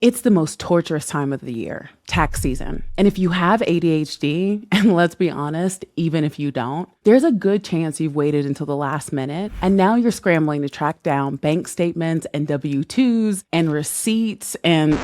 It's the most torturous time of the year, tax season. And if you have ADHD, and let's be honest, even if you don't, there's a good chance you've waited until the last minute and now you're scrambling to track down bank statements and W-2s and receipts and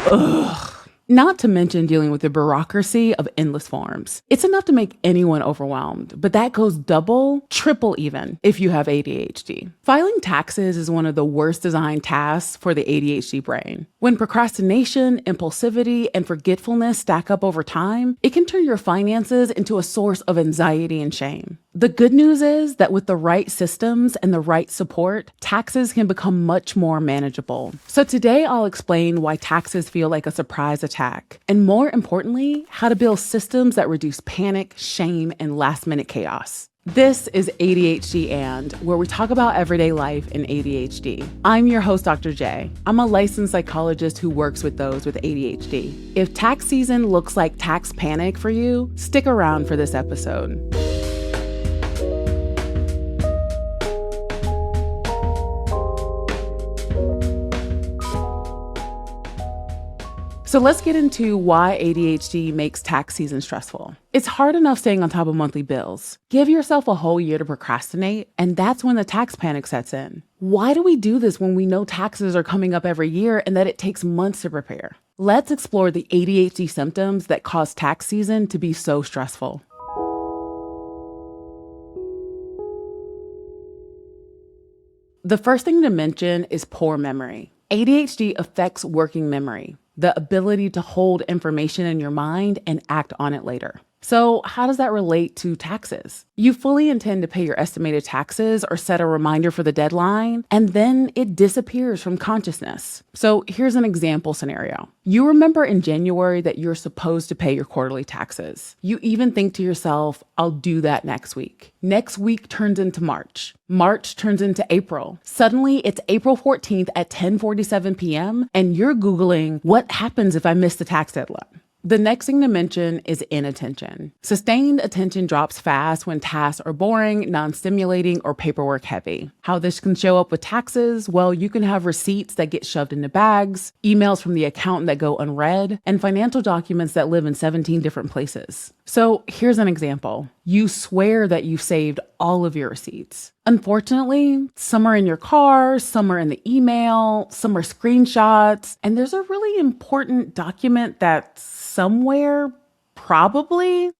not to mention dealing with the bureaucracy of endless forms. It's enough to make anyone overwhelmed, but that goes double, triple even if you have ADHD. Filing taxes is one of the worst designed tasks for the ADHD brain. When procrastination, impulsivity, and forgetfulness stack up over time, it can turn your finances into a source of anxiety and shame. The good news is that with the right systems and the right support, taxes can become much more manageable. So today I'll explain why taxes feel like a surprise attack, and more importantly, how to build systems that reduce panic, shame, and last-minute chaos. This is ADHD And, where we talk about everyday life in ADHD. I'm your host, Dr. J. I'm a licensed psychologist who works with those with ADHD. If tax season looks like tax panic for you, stick around for this episode. So let's get into why ADHD makes tax season stressful. It's hard enough staying on top of monthly bills. Give yourself a whole year to procrastinate, and that's when the tax panic sets in. Why do we do this when we know taxes are coming up every year and that it takes months to prepare? Let's explore the ADHD symptoms that cause tax season to be so stressful. The first thing to mention is poor memory. ADHD affects working memory, the ability to hold information in your mind and act on it later. So how does that relate to taxes? You fully intend to pay your estimated taxes or set a reminder for the deadline, and then it disappears from consciousness. So here's an example scenario. You remember in January that you're supposed to pay your quarterly taxes. You even think to yourself, I'll do that next week. Next week turns into March. March turns into April. Suddenly it's April 14th at 10:47 p.m. and you're Googling, what happens if I miss the tax deadline? The next thing to mention is inattention. Sustained attention drops fast when tasks are boring, non-stimulating, or paperwork heavy. How this can show up with taxes? Well, you can have receipts that get shoved into bags, emails from the accountant that go unread, and financial documents that live in 17 different places. So here's an example. You swear that you saved all of your receipts. Unfortunately, some are in your car, some are in the email, some are screenshots, and there's a really important document that's somewhere, probably,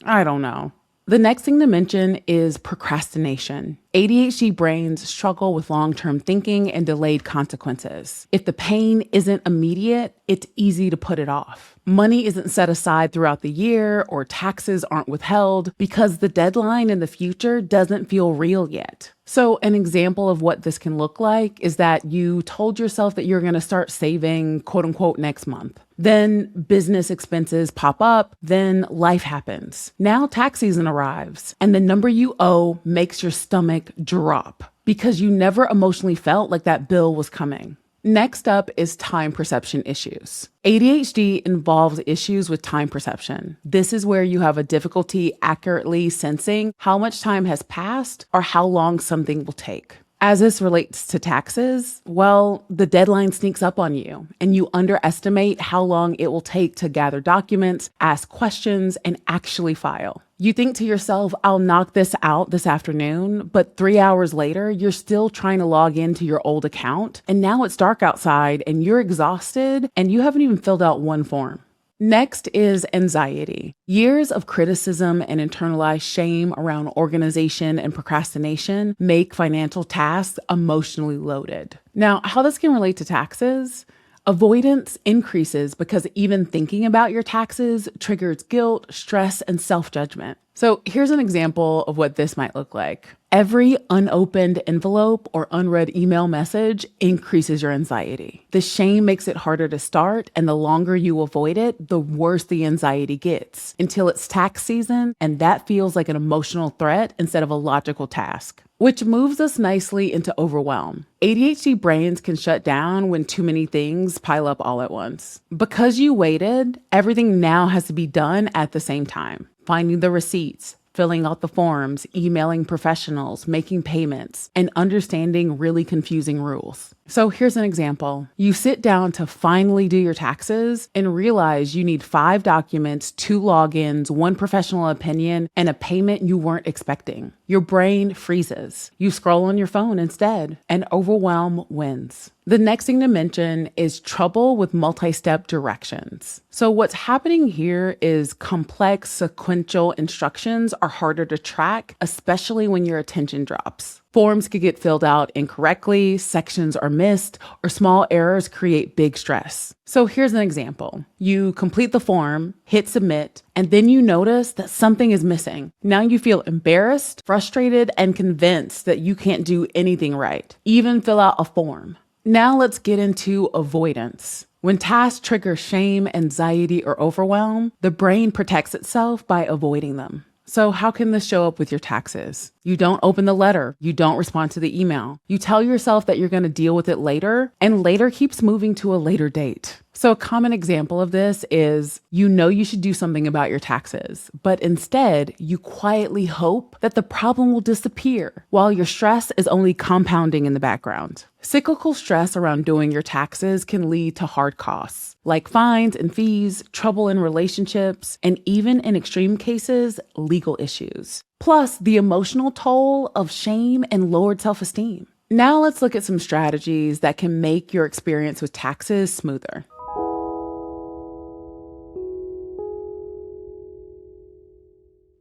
I don't know. The next thing to mention is procrastination. ADHD brains struggle with long-term thinking and delayed consequences. If the pain isn't immediate, it's easy to put it off. Money isn't set aside throughout the year or taxes aren't withheld because the deadline in the future doesn't feel real yet. So an example of what this can look like is that you told yourself that you're going to start saving, quote unquote, next month. Then business expenses pop up, then life happens. Now tax season arrives, and the number you owe makes your stomach drop because you never emotionally felt like that bill was coming. Next up is time perception issues. ADHD involves issues with time perception. This is where you have a difficulty accurately sensing how much time has passed or how long something will take. As this relates to taxes, well, the deadline sneaks up on you and you underestimate how long it will take to gather documents, ask questions, and actually file. You think to yourself, I'll knock this out this afternoon, but 3 hours later, you're still trying to log into your old account, and now it's dark outside and you're exhausted and you haven't even filled out one form. Next is anxiety. Years of criticism and internalized shame around organization and procrastination make financial tasks emotionally loaded. Now, how this can relate to taxes? Avoidance increases because even thinking about your taxes triggers guilt, stress, and self-judgment. So here's an example of what this might look like. Every unopened envelope or unread email message increases your anxiety. The shame makes it harder to start, and the longer you avoid it, the worse the anxiety gets until it's tax season, and that feels like an emotional threat instead of a logical task. Which moves us nicely into overwhelm. ADHD brains can shut down when too many things pile up all at once. Because you waited, everything now has to be done at the same time. Finding the receipts, filling out the forms, emailing professionals, making payments, and understanding really confusing rules. So here's an example. You sit down to finally do your taxes and realize you need 5 documents, 2 logins, 1 professional opinion, and a payment you weren't expecting. Your brain freezes. You scroll on your phone instead, and overwhelm wins. The next thing to mention is trouble with multi-step directions. So what's happening here is complex sequential instructions are harder to track, especially when your attention drops. Forms could get filled out incorrectly, sections are missed, or small errors create big stress. So here's an example. You complete the form, hit submit, and then you notice that something is missing. Now you feel embarrassed, frustrated, and convinced that you can't do anything right, even fill out a form. Now let's get into avoidance. When tasks trigger shame, anxiety, or overwhelm, the brain protects itself by avoiding them. So how can this show up with your taxes? You don't open the letter. You don't respond to the email. You tell yourself that you're going to deal with it later, and later keeps moving to a later date. So a common example of this is you know you should do something about your taxes, but instead you quietly hope that the problem will disappear while your stress is only compounding in the background. Cyclical stress around doing your taxes can lead to hard costs like fines and fees, trouble in relationships, and even in extreme cases, legal issues. Plus the emotional toll of shame and lowered self-esteem. Now let's look at some strategies that can make your experience with taxes smoother.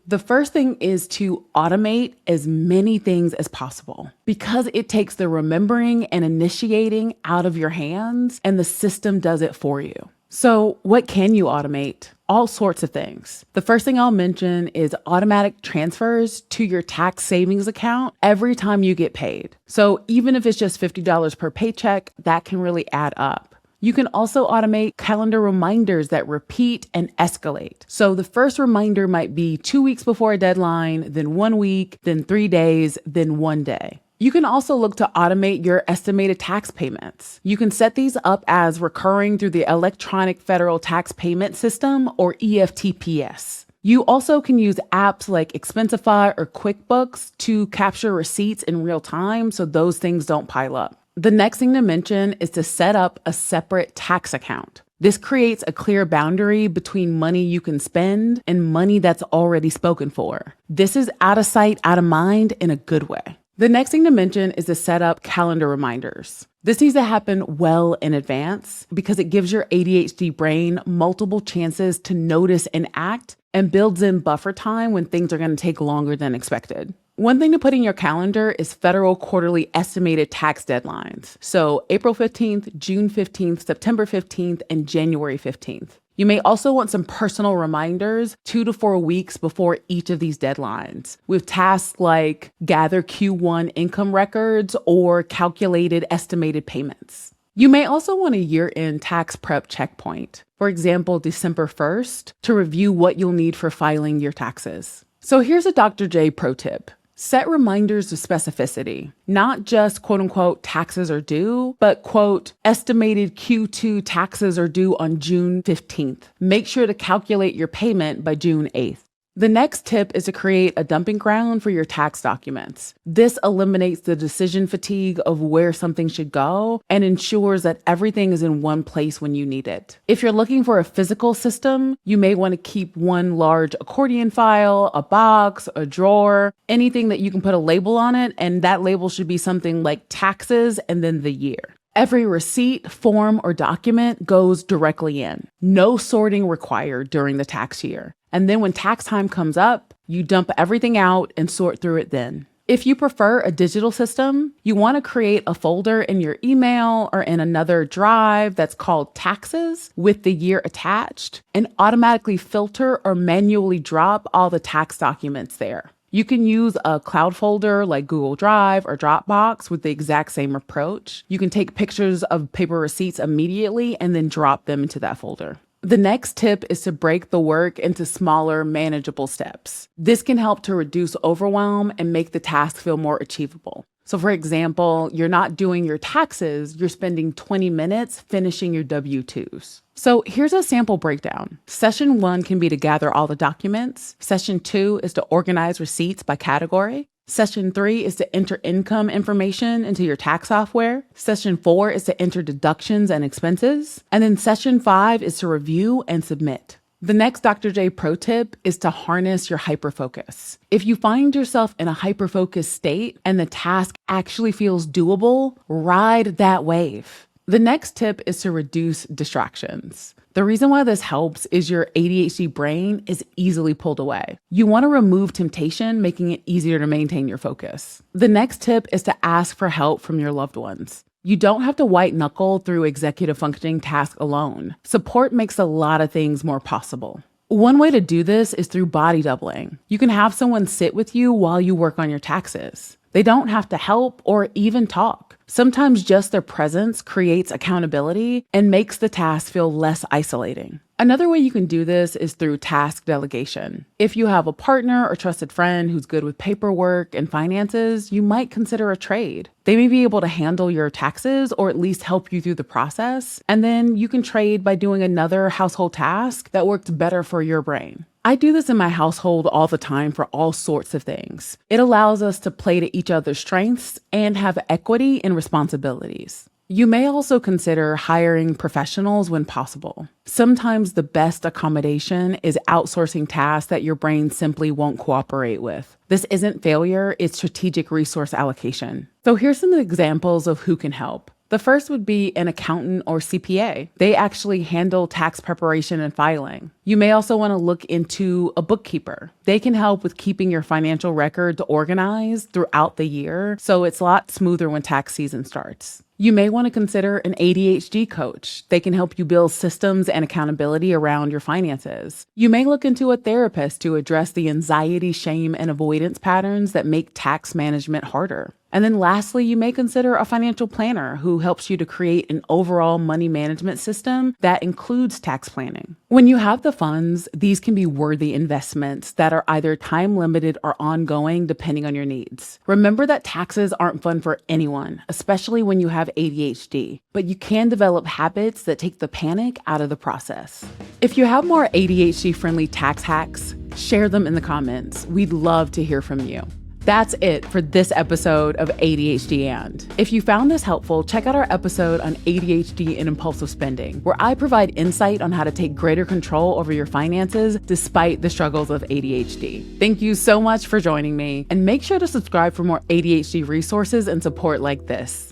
The first thing is to automate as many things as possible because it takes the remembering and initiating out of your hands and the system does it for you. So what can you automate? All sorts of things. The first thing I'll mention is automatic transfers to your tax savings account every time you get paid. So even if it's just $50 per paycheck, that can really add up. You can also automate calendar reminders that repeat and escalate. So the first reminder might be 2 weeks before a deadline, then 1 week, then 3 days, then 1 day. You can also look to automate your estimated tax payments. You can set these up as recurring through the Electronic Federal Tax Payment System or EFTPS. You also can use apps like Expensify or QuickBooks to capture receipts in real time so those things don't pile up. The next thing to mention is to set up a separate tax account. This creates a clear boundary between money you can spend and money that's already spoken for. This is out of sight, out of mind in a good way. The next thing to mention is to set up calendar reminders. This needs to happen well in advance because it gives your ADHD brain multiple chances to notice and act and builds in buffer time when things are going to take longer than expected. One thing to put in your calendar is federal quarterly estimated tax deadlines. So April 15th, June 15th, September 15th, and January 15th. You may also want some personal reminders 2 to 4 weeks before each of these deadlines with tasks like gather Q1 income records or calculated estimated payments. You may also want a year-end tax prep checkpoint, for example, December 1st, to review what you'll need for filing your taxes. So here's a Dr. J pro tip. Set reminders with specificity, not just quote unquote taxes are due, but quote estimated Q2 taxes are due on June 15th. Make sure to calculate your payment by June 8th. The next tip is to create a dumping ground for your tax documents. This eliminates the decision fatigue of where something should go and ensures that everything is in one place when you need it. If you're looking for a physical system, you may want to keep one large accordion file, a box, a drawer, anything that you can put a label on it, and that label should be something like taxes and then the year. Every receipt, form, or document goes directly in. No sorting required during the tax year. And then when tax time comes up, you dump everything out and sort through it then. If you prefer a digital system, you want to create a folder in your email or in another drive that's called taxes with the year attached and automatically filter or manually drop all the tax documents there. You can use a cloud folder like Google Drive or Dropbox with the exact same approach. You can take pictures of paper receipts immediately and then drop them into that folder. The next tip is to break the work into smaller, manageable steps. This can help to reduce overwhelm and make the task feel more achievable. So for example, you're not doing your taxes, you're spending 20 minutes finishing your W-2s. So here's a sample breakdown. Session 1 can be to gather all the documents. Session 2 is to organize receipts by category. Session 3 is to enter income information into your tax software. Session 4 is to enter deductions and expenses. And then Session 5 is to review and submit. The next Dr. J pro tip is to harness your hyperfocus. If you find yourself in a hyperfocused state and the task actually feels doable, ride that wave. The next tip is to reduce distractions. The reason why this helps is your ADHD brain is easily pulled away. You want to remove temptation, making it easier to maintain your focus. The next tip is to ask for help from your loved ones. You don't have to white knuckle through executive functioning tasks alone. Support makes a lot of things more possible. One way to do this is through body doubling. You can have someone sit with you while you work on your taxes. They don't have to help or even talk. Sometimes just their presence creates accountability and makes the task feel less isolating. Another way you can do this is through task delegation. If you have a partner or trusted friend who's good with paperwork and finances, you might consider a trade. They may be able to handle your taxes or at least help you through the process, and then you can trade by doing another household task that works better for your brain. I do this in my household all the time for all sorts of things. It allows us to play to each other's strengths and have equity in responsibilities. You may also consider hiring professionals when possible. Sometimes the best accommodation is outsourcing tasks that your brain simply won't cooperate with. This isn't failure, it's strategic resource allocation. So here's some examples of who can help. The first would be an accountant or CPA. They actually handle tax preparation and filing. You may also want to look into a bookkeeper. They can help with keeping your financial records organized throughout the year, so it's a lot smoother when tax season starts. You may want to consider an ADHD coach. They can help you build systems and accountability around your finances. You may look into a therapist to address the anxiety, shame, and avoidance patterns that make tax management harder. And then lastly, you may consider a financial planner who helps you to create an overall money management system that includes tax planning. When you have the funds, these can be worthy investments that are either time limited or ongoing depending on your needs. Remember that taxes aren't fun for anyone, especially when you have ADHD, but you can develop habits that take the panic out of the process. If you have more ADHD-friendly tax hacks, share them in the comments. We'd love to hear from you. That's it for this episode of ADHD And. If you found this helpful, check out our episode on ADHD and impulsive spending, where I provide insight on how to take greater control over your finances despite the struggles of ADHD. Thank you so much for joining me, and make sure to subscribe for more ADHD resources and support like this.